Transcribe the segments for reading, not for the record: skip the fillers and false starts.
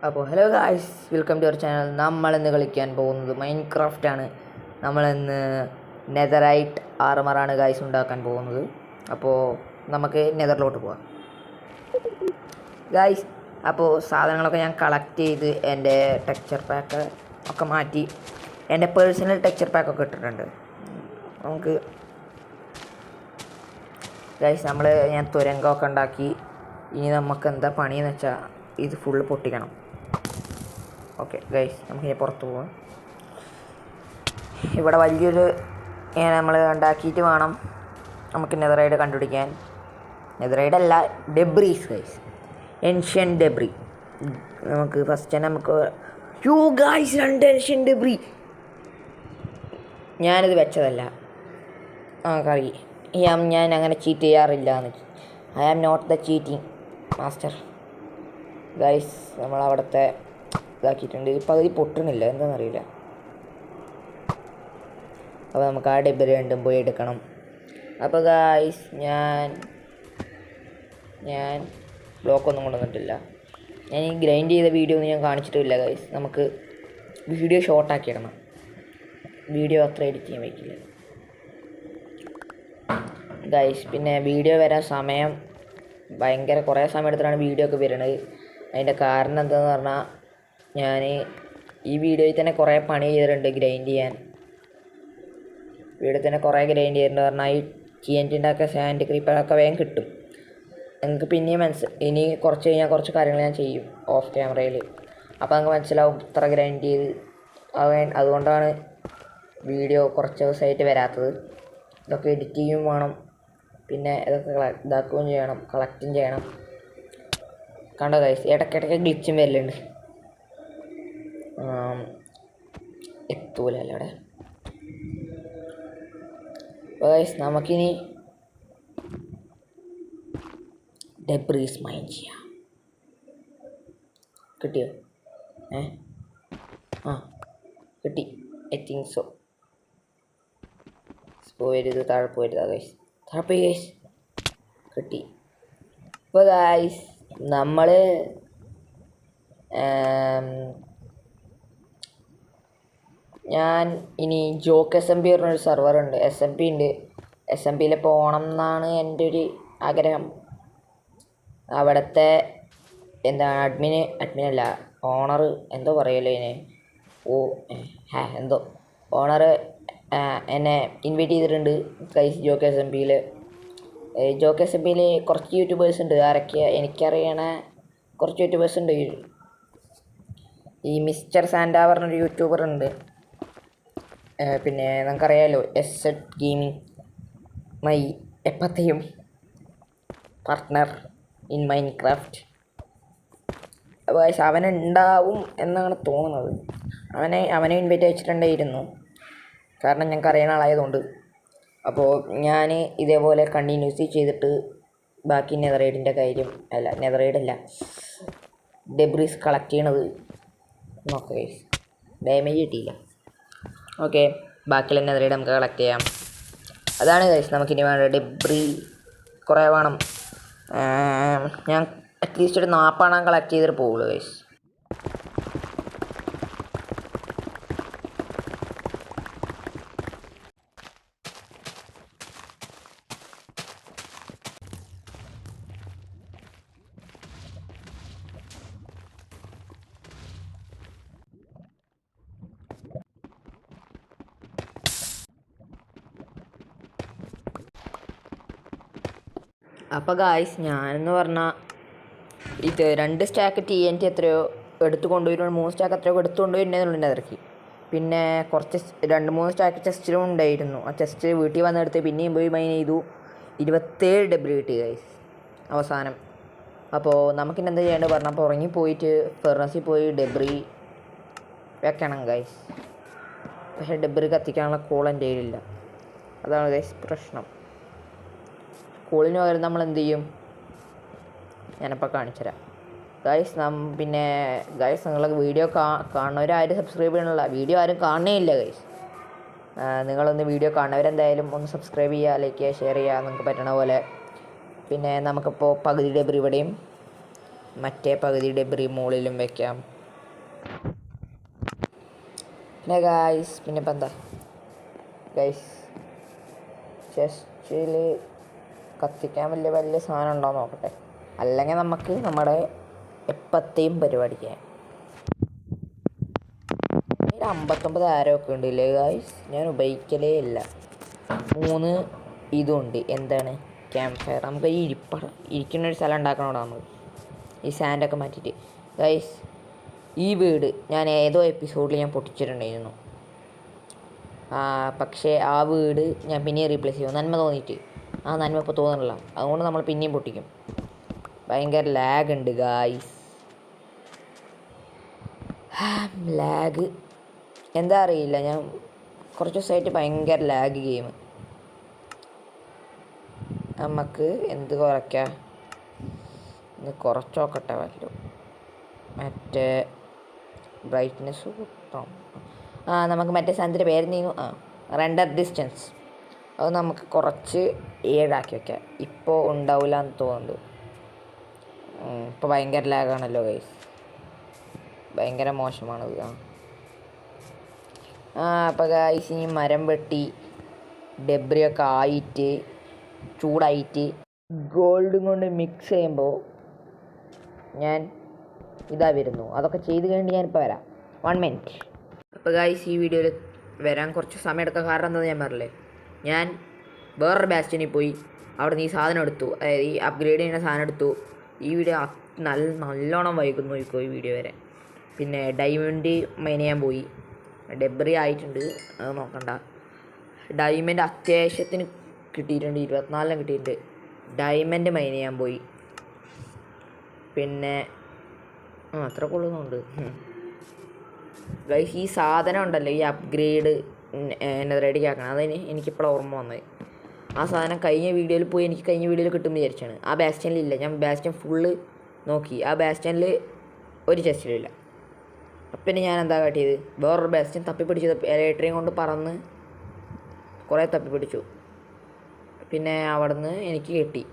അപ്പോൾ hello guys, welcome to our channel. നമ്മളിന്ന് കളിക്കാൻ പോകുന്നത് മൈൻക്രാഫ്റ്റാണ്. നമ്മളിന്ന് നെതറൈറ്റ് ആർമറാണ് ഗായ്സ് ഉണ്ടാക്കാൻ പോകുന്നത്. അപ്പോൾ നമുക്ക് നെതറിലോട്ട് പോകാം ഗായ്സ്. അപ്പോൾ സാധനങ്ങളൊക്കെ ഞാൻ കളക്ട് ചെയ്ത് എൻ്റെ ടെക്സ്ചർ പാക്ക് ഒക്കെ മാറ്റി എൻ്റെ പേഴ്സണൽ ടെക്സ്ചർ പാക്കൊക്കെ ഇട്ടിട്ടുണ്ട്. നമുക്ക് ഗായ്സ് ഞാൻ തുരങ്കമൊക്കെ ഉണ്ടാക്കി. ഇനി നമുക്ക് എന്താ പണിയെന്ന് വെച്ചാൽ ഇത് ഫുള്ള് പൊട്ടിക്കണം. ഓക്കെ ഗൈസ്, നമുക്കിനി പുറത്ത് പോകാം. ഇവിടെ വലിയൊരു നമ്മൾ ഉണ്ടാക്കിയിട്ട് വേണം നമുക്ക് നെതറൈഡ് കണ്ടുപിടിക്കാൻ. നെതറൈഡ് അല്ല, ഡെബ്രീസ് ഗൈസ്, ഏൻഷ്യൻ ഡെബ്രി. നമുക്ക് ഫസ്റ്റ് തന്നെ നമുക്ക് ഗൈസ് 2 ഏൻഷ്യൻ ഡെബ്രി. ഞാനിത് വെച്ചതല്ല, അറിയാം. ഞാൻ അങ്ങനെ ചീറ്റ് ചെയ്യാറില്ല. I am not the cheating master guys. നമ്മളവിടുത്തെ ഇതാക്കിയിട്ടുണ്ട്. പകുതി പൊട്ടണില്ല, എന്താണെന്നറിയില്ല. അപ്പോൾ നമുക്ക് ആ ഡെബ്രി രണ്ടും പോയി എടുക്കണം. അപ്പോൾ ഗായ്സ് ഞാൻ ബ്ലോക്കൊന്നും കൊണ്ടുവന്നിട്ടില്ല. ഞാൻ ഈ ഗ്രൈൻഡ് ചെയ്ത വീഡിയോ ഒന്നും ഞാൻ കാണിച്ചിട്ടില്ല ഗായ്സ്. നമുക്ക് വീഡിയോ ഷോർട്ടാക്കി ഇടണം. വീഡിയോ അത്ര എഡിറ്റ് ചെയ്യാൻ വയ്ക്കില്ല ഗായ്സ്. പിന്നെ വീഡിയോ വരാൻ ഭയങ്കര കുറേ സമയം എടുത്തിട്ടാണ് വീഡിയോ ഒക്കെ വരുന്നത്. അതിൻ്റെ കാരണം എന്താണെന്ന് പറഞ്ഞാൽ, ഞാൻ ഈ വീഡിയോയിൽ തന്നെ കുറേ പണി ചെയ്തിട്ടുണ്ട്. വീഡിയോ തന്നെ കുറേ ഗ്രൈൻഡ് ചെയ്തിട്ടുണ്ട് പറഞ്ഞാൽ, ഈ TNT ഒക്കെ സാൻഡ് ക്രീപ്പറൊക്കെ വേഗം കിട്ടും. നിങ്ങൾക്ക് പിന്നെയും ഇനി കുറച്ച് കഴിഞ്ഞാൽ കുറച്ച് കാര്യങ്ങൾ ഞാൻ ചെയ്യും ഓഫ് ക്യാമറയിൽ. അപ്പോൾ നിങ്ങൾക്ക് മനസ്സിലാവും ഇത്ര ഗ്രൈൻഡ് ചെയ്ത്. അതുകൊണ്ടാണ് വീഡിയോ കുറച്ച് ദിവസമായിട്ട് വരാത്തത്. ഇതൊക്കെ എഡിറ്റ് ചെയ്യും വേണം, പിന്നെ ഇതൊക്കെ ഇതാക്കുകയും ചെയ്യണം, കളക്റ്റും ചെയ്യണം. കണ്ടോ ഗൈസ്, ഇടയ്ക്കിടയ്ക്ക് ഗ്ലിച്ചും വരലുണ്ട്. എത്തൂലല്ലോ അവിടെ. ഗൈസ്, നമുക്കിനി ഡെബ്രീസ് മൈൻ ചെയ്യാം. കിട്ടിയോ? കിട്ടി. I think so. പോയരുത്, താഴെ പോയരുതാ ഗൈസ്. താഴെ പോയി ഗൈസ്, കിട്ടി. ഇപ്പോൾ ഗൈസ് ഞാൻ ഇനി ജോക്ക് SMP പറഞ്ഞൊരു സെർവറുണ്ട്, SMP ഉണ്ട്. SMPയിൽ പോകണം എന്നാണ് എൻ്റെ ഒരു ആഗ്രഹം. അവിടുത്തെ എന്താണ് അഡ്മിനല്ല, ഓണർ എന്തോ പറയുമല്ലോ ഇതിന്. ഓണർ എന്നെ ഇൻവൈറ്റ് ചെയ്തിട്ടുണ്ട് ഗൈസ് ജോക്ക് SMPയിൽ. ജോക്ക് SMPയിൽ കുറച്ച് യൂട്യൂബേഴ്സ് ഉണ്ട്. ആരൊക്കെ എനിക്കറിയണ കുറച്ച് യൂട്യൂബേഴ്സ് ഉണ്ട്. ഈ മിസ്റ്റർ സാൻഡ പറഞ്ഞൊരു യൂട്യൂബർ ഉണ്ട്. പിന്നെ നമുക്കറിയാമല്ലോ SZ ഗെയിമിംഗ്, മൈ എപ്പത്തെയും പാർട്ട്ണർ ഇൻ മൈൻക്രാഫ്റ്റ്. അപ്പോൾ അവനുണ്ടാവും എന്നാണ് തോന്നുന്നത്. അവനെ ഇൻവൈറ്റ് അയച്ചിട്ടുണ്ടായിരുന്നു, കാരണം ഞങ്ങൾക്ക് അറിയുന്ന ആളായതുകൊണ്ട്. അപ്പോൾ ഞാൻ ഇതേപോലെ കണ്ടിന്യൂസ് ചെയ്തിട്ട് ബാക്കി നെതറൈഡല്ല ഡെബ്രീസ് കളക്ട് ചെയ്യണത് നോക്കാം ഗൈസ്. ഡാമേജ് കിട്ടിയില്ല. ഓക്കെ, ബാക്കിയുള്ള നെതറൈഡ് നമുക്ക് കളക്ട് ചെയ്യാം. അതാണ് ഗൈസ് നമുക്കിനി വേണ്ട. ഡെബ്രി കുറേ വേണം. ഞാൻ അറ്റ്ലീസ്റ്റ് ഒരു 40 കളക്ട് ചെയ്തിട്ട് പോകുള്ളൂ ഗൈസ്. അപ്പോൾ ഗായ്സ്, ഞാനെന്ന് പറഞ്ഞാൽ ഇത് 2 സ്റ്റാക്ക് TNT എത്രയോ എടുത്തു കൊണ്ടുവരും, 3 സ്റ്റാക്ക് എത്രയോ എടുത്തു കൊണ്ടുവരുന്നതെന്നുണ്ട് അതിറക്കി. പിന്നെ കുറച്ച് 2-3 സ്റ്റാക്ക് ചെസ്റ്റിലും ഉണ്ടായിരുന്നു. ആ ചെസ്റ്റ് വീട്ടിൽ വന്നെടുത്ത് പിന്നെയും പോയി മൈൻ ചെയ്തു. 27 ഡെബ്രി കിട്ടി ഗൈസ് അവസാനം. അപ്പോൾ നമുക്കിനി എന്താ ചെയ്യേണ്ടത് പറഞ്ഞപ്പോൾ ഉറങ്ങിപ്പോയിട്ട് ഫെർണസിൽ പോയി ഡെബ്രി വെക്കണം ഗൈസ്. പക്ഷേ ഡെബ്രി കത്തിക്കാനുള്ള കോൾ എൻ്റെ കയ്യിലില്ല. അതാണ് ഗൈസ് പ്രശ്നം. കോളിന് പകരം നമ്മൾ എന്ത് ചെയ്യും, ഞാനിപ്പോൾ കാണിച്ചുതരാം ഗൈസ്. പിന്നെ ഗൈസ്, നിങ്ങൾ വീഡിയോ കാണുന്നവരാരും സബ്സ്ക്രൈബ് ചെയ്യണില്ല. വീഡിയോ ആരും കാണണേ ഇല്ല ഗൈസ്. നിങ്ങളൊന്ന് വീഡിയോ കാണുന്നവരെന്തായാലും ഒന്ന് സബ്സ്ക്രൈബ് ചെയ്യുക, ലൈക്ക് ചെയ്യുക, ഷെയർ ചെയ്യുക നിങ്ങൾക്ക് പറ്റണ പോലെ. പിന്നെ നമുക്കിപ്പോൾ പകുതി ഡെബ്രി ഇവിടെയും മറ്റേ പകുതി ഡെബ്രി മുകളിലും വെക്കാം. പിന്നെ ഗായ്സ് പിന്നെ ഇപ്പം എന്താ ഗൈസ് ചെസ്റ്റിൽ കത്തിക്കാൻ വലിയ സാധനം ഉണ്ടോ നോക്കട്ടെ. അല്ലെങ്കിൽ നമുക്ക് നമ്മുടെ എപ്പത്തെയും പരിപാടിക്കാം. 59 ആരൊക്കെ ഉണ്ടല്ലേ ഗായ്സ്, ഞാൻ ഉപയോഗിക്കലേ ഇല്ല. 3 ഇതുണ്ട്, എന്താണ് ക്യാമ്പ് ഫയർ. നമുക്ക് ഈ ഇരിക്കുന്നൊരു സ്ഥലം ഉണ്ടാക്കണോടാ നമ്മൾ ഈ സാൻഡൊക്കെ മാറ്റിയിട്ട്. ഗൈസ് ഈ വീട് ഞാൻ ഏതോ എപ്പിസോഡിൽ ഞാൻ പൊട്ടിച്ചിട്ടുണ്ടായിരുന്നു. പക്ഷേ ആ വീട് ഞാൻ പിന്നെയും റീപ്ലേസ് ചെയ്യും, നന്മ തോന്നിയിട്ട്. ആ നന്മ ഇപ്പോൾ തോന്നുന്നില്ല, അതുകൊണ്ട് നമ്മൾ പിന്നെയും പൊട്ടിക്കും. ഭയങ്കര ലാഗ് ഉണ്ട് ഗായ്സ്, ലാഗ് എന്താ അറിയില്ല. ഞാൻ കുറച്ച് ദിവസമായിട്ട് ഭയങ്കര ലാഗ് ഗെയിം. നമുക്ക് എന്ത് കുറയ്ക്കാം, ഇത് കുറച്ച് നോക്കട്ടെ വല്ലതും. മറ്റേ ബ്രൈറ്റ്നെസ് കൂട്ടാം. നമുക്ക് മറ്റേ സാധനത്തിൻ്റെ പേര് നീങ്ങും. റെൻഡർ ഡിസ്റ്റൻസ് അത് നമുക്ക് കുറച്ച് 7 ആക്കി വയ്ക്കാം. ഇപ്പോൾ ഉണ്ടാവില്ല എന്ന് തോന്നുന്നുണ്ട്. ഇപ്പോൾ ഭയങ്കര ലാഗാണല്ലോ ഗൈസ്, ഭയങ്കര മോശമാണത്. അപ്പോൾ ഗൈസ് ഇനി മരം വെട്ടി ഡെബ്രിയൊക്കെ ആയിട്ട് ചൂടായിട്ട് ഗോൾഡും കൊണ്ട് മിക്സ് ചെയ്യുമ്പോൾ ഞാൻ വരുന്നു. അതൊക്കെ ചെയ്ത് കഴിഞ്ഞ് ഞാനിപ്പോൾ വരാം. 1 മിനിറ്റ്. അപ്പോൾ ഗൈസ് ഈ വീഡിയോയിൽ വരാൻ കുറച്ച് സമയം എടുക്കാൻ കാരണം എന്താണെന്ന് ഞാൻ പറഞ്ഞില്ലേ, ഞാൻ വേറൊരു ബാസ്റ്റിനിൽ പോയി അവിടെ നിന്ന് ഈ സാധനം എടുത്തു, അതായത് ഈ അപ്ഗ്രേഡ് ചെയ്യുന്ന സാധനം എടുത്തു. ഈ വീഡിയോ നല്ലോണം വൈകുന്നു ഈ വീഡിയോ വരെ. പിന്നെ ഡയമണ്ട് മൈൻ ചെയ്യാൻ പോയി, ഡെബ്രി ആയിട്ടുണ്ട്, അത് നോക്കണ്ട. ഡയമണ്ട് അത്യാവശ്യത്തിന് കിട്ടിയിട്ടുണ്ട്, 24 കിട്ടിയിട്ടുണ്ട്. ഡയമണ്ട് മൈൻ ചെയ്യാൻ പോയി. പിന്നെ അത്ര കൊള്ളുന്നുണ്ട് ഗൈസ്. ഈ സാധനം ഉണ്ടല്ലോ, ഈ അപ്ഗ്രേഡ് എന്നെ റെഡി ആക്കണം, അതിന് എനിക്കിപ്പോഴാണ് ഓർമ്മ വന്നത്. ആ സാധനം കഴിഞ്ഞ വീഡിയോയിൽ പോയി എനിക്ക് കഴിഞ്ഞ വീഡിയോയിൽ കിട്ടുമെന്ന് വിചാരിച്ചാണ്. ആ ബാസ്റ്റനിലില്ല. ഞാൻ ബാസ്റ്റൻ ഫുള്ള് നോക്കി, ആ ബാസ്റ്റനിൽ ഒരു ചെസ്റ്റിലില്ല. പിന്നെ ഞാൻ എന്താ കാട്ടിയത്, വേറൊരു ബാസ്റ്റൻ തപ്പിപ്പിടിച്ചു, ഇലക്ട്രിയും കൊണ്ട് പറന്ന് കുറേ തപ്പിപ്പിടിച്ചു. പിന്നെ അവിടെ നിന്ന് എനിക്ക് കിട്ടി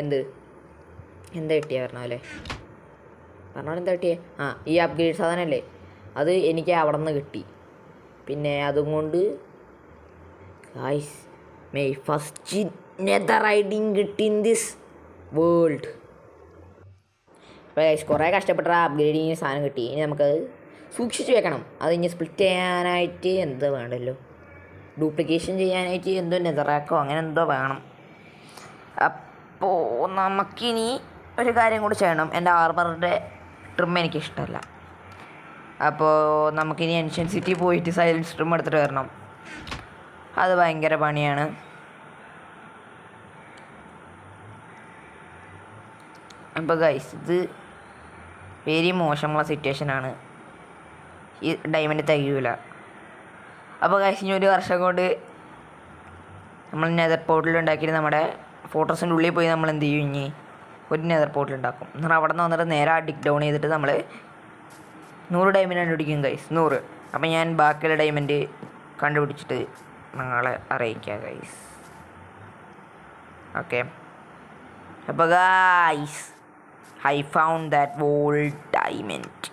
എന്താ കിട്ടിയ പറഞ്ഞാലേ എന്താ കിട്ടിയേ, ഈ അപ്ഗ്രേഡ് സാധനമല്ലേ, അത് എനിക്ക് അവിടെ നിന്ന് കിട്ടി. പിന്നെ അതും കൊണ്ട് guys my first nether riding കിട്ടി ഇൻ ദിസ് വേൾഡ്. അപ്പോൾ ഗൈസ് കുറേ കഷ്ടപ്പെട്ട അപ്ഗ്രേഡ് ചെയ്യുന്ന സാധനം കിട്ടി. ഇനി നമുക്കത് സൂക്ഷിച്ച് വെക്കണം. അത് ഇനി സ്പ്ലിറ്റ് ചെയ്യാനായിട്ട് എന്തോ വേണ്ടല്ലോ, ഡ്യൂപ്ലിക്കേഷൻ ചെയ്യാനായിട്ട് എന്തോ നെതറാക്കോ അങ്ങനെ എന്തോ വേണം. അപ്പോൾ നമുക്കിനി ഒരു കാര്യം കൂടി ചെയ്യണം. എൻ്റെ ആർമറിൻ്റെ ട്രിം എനിക്കിഷ്ടമല്ല. അപ്പോൾ നമുക്കിനി ഏൻഷ്യൻ സിറ്റി പോയിട്ട് സൈലൻസ് ട്രിം എടുത്തിട്ട് വരണം. അത് ഭയങ്കര പണിയാണ്. അപ്പോൾ ഗൈസ് ഇത് വെരി മോശമുള്ള സിറ്റുവേഷനാണ്. ഈ ഡയമണ്ട് തികയില്ല. അപ്പോൾ ഗൈസ് ഇനി 1 വർഷം കൊണ്ട് നമ്മൾ നെതർ പോർട്ടൽ ഉണ്ടാക്കിയിട്ട് നമ്മുടെ ഫോട്ടോസിൻ്റെ ഉള്ളിൽ പോയി നമ്മൾ എന്ത് ചെയ്യും, ഇനി ഒരു നെതർ പോർട്ടൽ ഉണ്ടാക്കും. എന്നിട്ട് അവിടെ നിന്ന് വന്നിട്ട് നേരെ ഡിക്ക് ഡൗൺ ചെയ്തിട്ട് നമ്മൾ 100 ഡയമണ്ട് കണ്ടുപിടിക്കും ഗൈസ്, 100. അപ്പം ഞാൻ ബാക്കിയുള്ള ഡയമണ്ട് കണ്ടുപിടിച്ചിട്ട് നിങ്ങളെ അറിയിക്കാം ഗൈസ്. ഓക്കെ. അപ്പോൾ guys I found that wall diamond,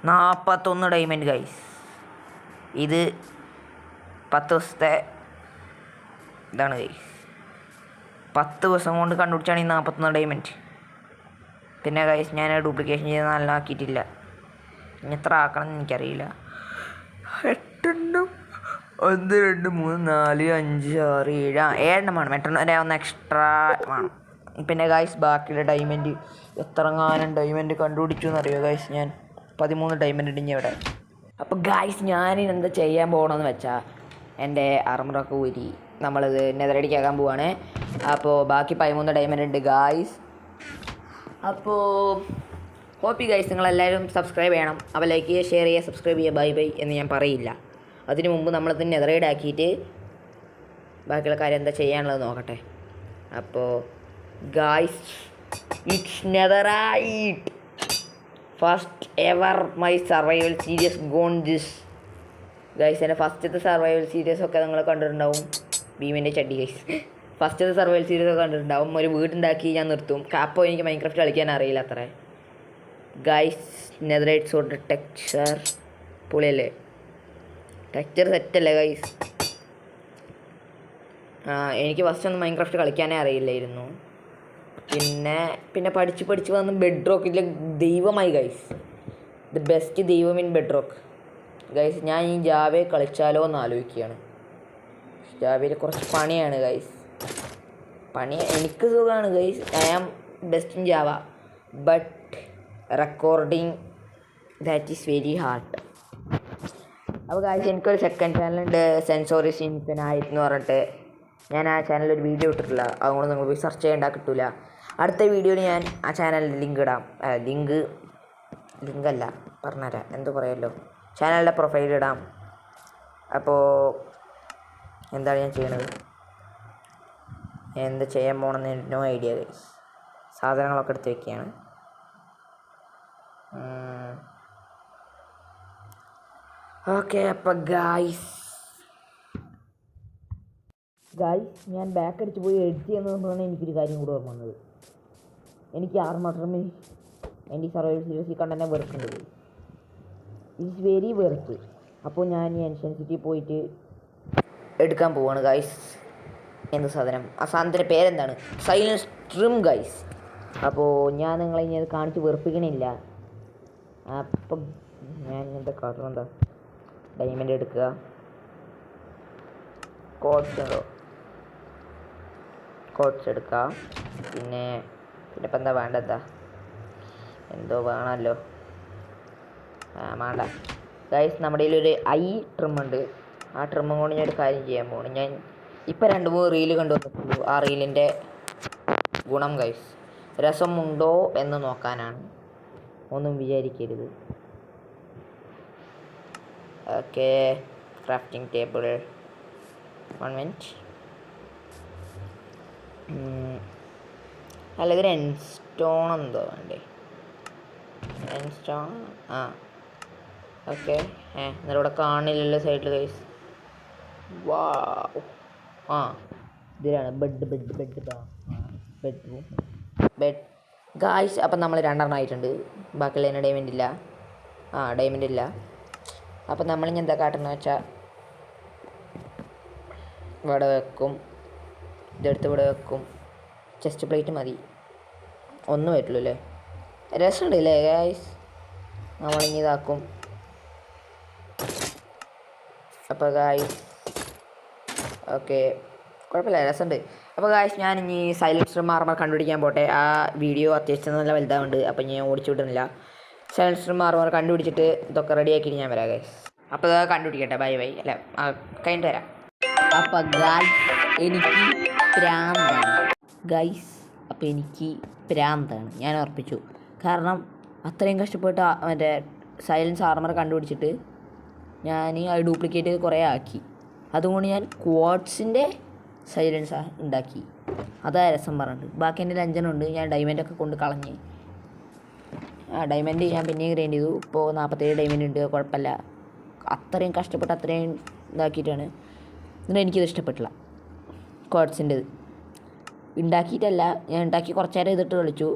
41 diamond guys. ഇത് 10 ദിവസത്തെ ഇതാണ് ഗൈസ്. 10 ദിവസം കൊണ്ട് കണ്ടുപിടിച്ചാണ് ഈ 41 ഡയമണ്ട്. പിന്നെ ഗൈസ് ഞാൻ ഡ്യൂപ്ലിക്കേഷൻ ചെയ്ത് നല്ല ആക്കിയിട്ടില്ല. ഇനി എത്ര ആക്കണം എന്ന് എനിക്കറിയില്ല. 8 എണ്ണം, 1 2 3 4 5 6 7 എണ്ണം വേണം. 8 എണ്ണം ഒന്ന് എക്സ്ട്രാ വേണം. പിന്നെ ഗൈസ് ബാക്കിയുള്ള ഡയമണ്ട് എത്രങ്ങാനും ഡയമണ്ട് കണ്ടുപിടിച്ചു എന്നറിയോ ഗൈസ്, ഞാൻ 13 ഡയമണ്ട് ഇടിഞ്ഞ ഇവിടെ. അപ്പോൾ ഗൈസ് ഞാനിനി എന്താ ചെയ്യാൻ പോകണമെന്ന് വെച്ചാൽ, എൻ്റെ ആർമറൊക്കെ ഊരി നമ്മളിത് നെതറടിക്കാക്കാൻ പോവാണ്. അപ്പോൾ ബാക്കി 13 ഡയമണ്ട് ഉണ്ട് ഗൈസ്. അപ്പോൾ ഹോപ്പി ഗൈസ് നിങ്ങളെല്ലാവരും സബ്സ്ക്രൈബ് ചെയ്യണം. അപ്പോൾ ലൈക്ക് ചെയ്യുക, ഷെയർ ചെയ്യുക, സബ്സ്ക്രൈബ് ചെയ്യുക. ബൈ ബൈ എന്ന് ഞാൻ പറയില്ല. അതിന് മുമ്പ് നമ്മളത് നെതറൈഡ് ആക്കിയിട്ട് ബാക്കിയുള്ള കാര്യം എന്താ ചെയ്യാനുള്ളത് നോക്കട്ടെ. അപ്പോൾ guys it's netherite, first ever my survival series gone this guys. എൻ്റെ ഫസ്റ്റത്തെ സർവൈവൽ സീരീസൊക്കെ നിങ്ങൾ കണ്ടിട്ടുണ്ടാവും. ഭീമിൻ്റെ ചട്ടി ഗൈസ്. ഫസ്റ്റത്തെ സർവൈവൽ സീരീസൊക്കെ കണ്ടിട്ടുണ്ടാവും. ഒരു വീടുണ്ടാക്കി ഞാൻ നിർത്തും. അപ്പോൾ എനിക്ക് മൈൻക്രാഫ്റ്റ് കളിക്കാൻ അറിയില്ല അത്രേ. ഗൈസ് നെതറൈറ്റ് സോഡ് ടെക്സ്ചർ പൊളിയല്ലേ? ടെക്സ്ചർ സെറ്റല്ലേ ഗൈസ്? എനിക്ക് ഫസ്റ്റ് ഒന്നും മൈൻക്രാഫ്റ്റ് കളിക്കാനേ അറിയില്ലായിരുന്നു. പിന്നെ പഠിച്ച് വന്ന് ബെഡ് റോക്കിലെ ദൈവമായി ഗൈസ്. ദ ബെസ്റ്റ് ദൈവം ഇൻ ബെഡ് റോക്ക് ഗൈസ്. ഞാൻ ഈ ജാവയെ കളിച്ചാലോ എന്ന് ആലോചിക്കുകയാണ്. ജാവയിൽ കുറച്ച് പണിയാണ് ഗൈസ്. എനിക്ക് സുഖമാണ് guys. I am best in Java, but recording that is very hard. അപ്പോൾ ഗൈസ് എനിക്കൊരു സെക്കൻഡ് ചാനലുണ്ട്, സെൻസോറിസ് ഇൻഫിനൈറ്റ് എന്ന് പറഞ്ഞിട്ട്. ഞാൻ ആ ചാനലിൽ ഒരു വീഡിയോ ഇട്ടിട്ടില്ല, അതുകൊണ്ട് നിങ്ങൾ പോയി സെർച്ച് ചെയ്യേണ്ട കിട്ടില്ല. അടുത്ത വീഡിയോയിൽ ഞാൻ ആ ചാനലിൽ ലിങ്ക് ഇടാം. ലിങ്കല്ല പറഞ്ഞുതരാം, എന്ത് പറയുമല്ലോ, ചാനലിൻ്റെ പ്രൊഫൈൽ ഇടാം. അപ്പോൾ എന്താണ് ഞാൻ ചെയ്യണത്, എന്ത് ചെയ്യാൻ പോകണമെന്ന് നോ ഐഡിയ ഗൈസ്. സാധനങ്ങളൊക്കെ എടുത്ത് വയ്ക്കുകയാണ്. ഓക്കെ അപ്പോൾ ഗൈസ് ഞാൻ ബാക്ക് അടിച്ച് പോയി എഡിറ്റ് ചെയ്യുന്നതുകൊണ്ടാണ് എനിക്കൊരു കാര്യം കൂടെ ഓർമ്മ വന്നത്. എനിക്ക് ആർമട്രമി എൻ്റെ ഈ സർവൈവൽ സീരീസ് കണ്ടന്നെ വെറുക്കുന്നത്. ഇറ്റ്സ് വെരി വെറുത്ത്. അപ്പോൾ ഞാൻ ഈ ഏൻഷ്യൻ സിറ്റി പോയിട്ട് എടുക്കാൻ പോവാണ് ഗൈസ്. എന്ത് സാധനം? ആ സാധനത്തിൻ്റെ പേരെന്താണ്? Silence trim guys. അപ്പോൾ ഞാൻ നിങ്ങളെ ഇനി അത് കാണിച്ച് വെറുപ്പിക്കണില്ല. അപ്പം ഞാൻ ഇങ്ങനത്തെ കാട്ടണം. എന്താ ഡയമണ്ട് എടുക്കുക, കോട്ട്സ് എടുക്കുക. പിന്നെ ഇപ്പം എന്താ വേണ്ടതാ, എന്തോ വേണമല്ലോ. വേണ്ട ഗൈസ്, നമ്മുടെ കയ്യിലൊരു ഐ ട്രിമ്മുണ്ട്. ആ ട്രിമ്മും കൊണ്ട് ഞാൻ ഒരു കാര്യം ചെയ്യാൻ പോകണം. ഞാൻ ഇപ്പം 2-3 റീല് കണ്ടുവന്നിട്ടുള്ളൂ. ആ റീലിൻ്റെ ഗുണം ഗൈസ് രസമുണ്ടോ എന്ന് നോക്കാനാണ്, ഒന്നും വിചാരിക്കരുത്. Okay, crafting table 1 minute. അല്ലെങ്കിൽ എൻസ്റ്റോൺ എന്തോ വേണ്ടേ? എൻസ്റ്റോൺ ഓക്കെ. എന്നിട്ട് ഇവിടെ കാണില്ലല്ലോ സൈഡിൽ ഗൈസ്. വാവ്, ഇതിലാണ് ബെഡ്റൂം ഗായ്സ്. അപ്പം നമ്മൾ 2 ആയിട്ടുണ്ട്. ബാക്കിയുള്ള തന്നെ ഡയമണ്ട് ഇല്ല. അപ്പം നമ്മളിനി എന്താ കാട്ടുന്നത് വെച്ചാൽ ഇവിടെ വെക്കും, ഇതെടുത്ത് ഇവിടെ വെക്കും. ചെസ്റ്റ് പ്ലേറ്റ് മതി, ഒന്നും പറ്റുള്ളൂ അല്ലേ? രസമുണ്ട് അല്ലേ ഗായ്സ്? നമ്മളിനി ഇതാക്കും. അപ്പോൾ ഗായ്സ് ഓക്കെ, കുഴപ്പമില്ല, രസമുണ്ട്. അപ്പോൾ ഗായ്സ് ഞാനിനി സൈലൻസർ മാർമർ കണ്ടുപിടിക്കാൻ പോട്ടെ. ആ വീഡിയോ അത്യാവശ്യം നല്ല വലുതാവുണ്ട്, അപ്പോൾ ഞാൻ ഓടിച്ചു വിടുന്നില്ല. സൈലൻസർ മാർമർ കണ്ടുപിടിച്ചിട്ട് ഇതൊക്കെ റെഡിയാക്കിയിട്ട് ഞാൻ വരാം ഗൈസ്. അപ്പോൾ ഇത് കണ്ടുപിടിക്കട്ടെ. ബൈ അല്ല കഴിഞ്ഞിട്ട് വരാം. അപ്പോൾ ഗായ്സ് എനിക്ക് പ്രാന്താണ്, ഞാൻ ഉറപ്പിച്ചു. കാരണം അത്രയും കഷ്ടപ്പെട്ട് മറ്റേ സൈലൻസ് ആർമർ കണ്ടുപിടിച്ചിട്ട് ഞാൻ അത് ഡ്യൂപ്ലിക്കേറ്റ് കുറേ ആക്കി. അതുകൊണ്ട് ഞാൻ ക്വാർട്സിൻ്റെ സൈലൻസ് ഉണ്ടാക്കി. അതാ രസം പറഞ്ഞിട്ട്. ബാക്കി എൻ്റെ 5 ഉണ്ട്. ഞാൻ ഡയമണ്ടൊക്കെ കൊണ്ട് കളഞ്ഞ്. ഡയമണ്ട് ഞാൻ പിന്നെയും ഗ്രൈൻഡ് ചെയ്തു. ഇപ്പോൾ 47 ഡയമണ്ട് ഉണ്ട്. കുഴപ്പമില്ല. അത്രയും കഷ്ടപ്പെട്ട് അത്രയും ഇതാക്കിയിട്ടാണ്. എന്നിട്ട് എനിക്കിത് ഇഷ്ടപ്പെട്ടില്ല. ക്വാർട്സിൻ്റെത് ഉണ്ടാക്കിയിട്ടല്ല, ഞാൻ ഉണ്ടാക്കി കുറച്ച് നേരം ഇതിട്ട് കളിച്ചു.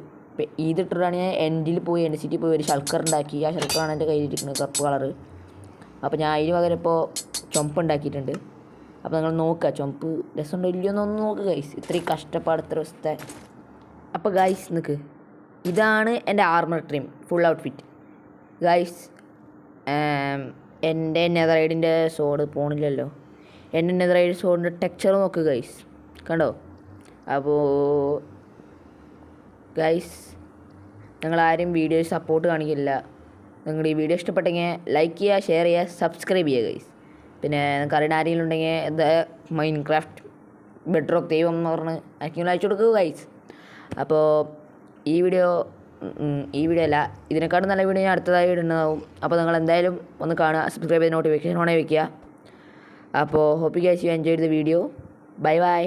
ഇതിട്ടിട്ടാണ് ഞാൻ എൻഡ് സിറ്റി പോയി ഒരു ഷൾക്കർ ഉണ്ടാക്കി. ആ ഷൾക്കറാണ് എൻ്റെ കയ്യിലിരിക്കുന്നത്, കറുപ്പ് കളറ്. അപ്പോൾ ഞാൻ അതിന് പകരം ഇപ്പോൾ ചുമപ്പ് ഉണ്ടാക്കിയിട്ടുണ്ട്. അപ്പോൾ നിങ്ങൾ നോക്കുക, ചുമപ്പ് രസമുണ്ടോ ഇല്ലയോ എന്നൊന്ന് നോക്കുക ഗൈസ്. ഇത്രയും കഷ്ടപ്പാട് ഇത്ര ദിവസത്തെ. അപ്പോൾ ഗൈസ് നിൽക്ക്, ഇതാണ് എൻ്റെ armour trim full outfit guys. എൻ്റെ നെതറൈഡിൻ്റെ സോഡ് പോണില്ലല്ലോ. എൻ്റെ നെതറൈഡ് സോഡിൻ്റെ ടെക്സ്ചർ നോക്കുക ഗൈസ്, കണ്ടോ? അപ്പോൾ ഗൈസ് നിങ്ങളാരും വീഡിയോ സപ്പോർട്ട് കാണിക്കില്ല. നിങ്ങൾ ഈ വീഡിയോ ഇഷ്ടപ്പെട്ടെങ്കിൽ ലൈക്ക് ചെയ്യുക, ഷെയർ ചെയ്യുക, സബ്സ്ക്രൈബ് ചെയ്യുക ഗൈസ്. പിന്നെ നിങ്ങൾക്ക് അറിയുന്ന ആരെങ്കിലും ഉണ്ടെങ്കിൽ എന്താ മൈൻക്രാഫ്റ്റ് ബെഡ് റോക്ക് ദൈവം എന്ന് പറഞ്ഞ് ആർക്കെങ്കിലും അയച്ചു കൊടുക്കുക ഗൈസ്. അപ്പോൾ ഈ വീഡിയോ അല്ല, ഇതിനെക്കാട്ടും നല്ല വീഡിയോ ഞാൻ അടുത്തതായി ഇടുന്നതാവും. അപ്പോൾ നിങ്ങൾ എന്തായാലും ഒന്ന് കാണുക, സബ്സ്ക്രൈബ് ചെയ്ത് നോട്ടിഫിക്കേഷൻ ഓണായി വയ്ക്കുക. അപ്പോൾ hope you guys you enjoyed the video. Bye by.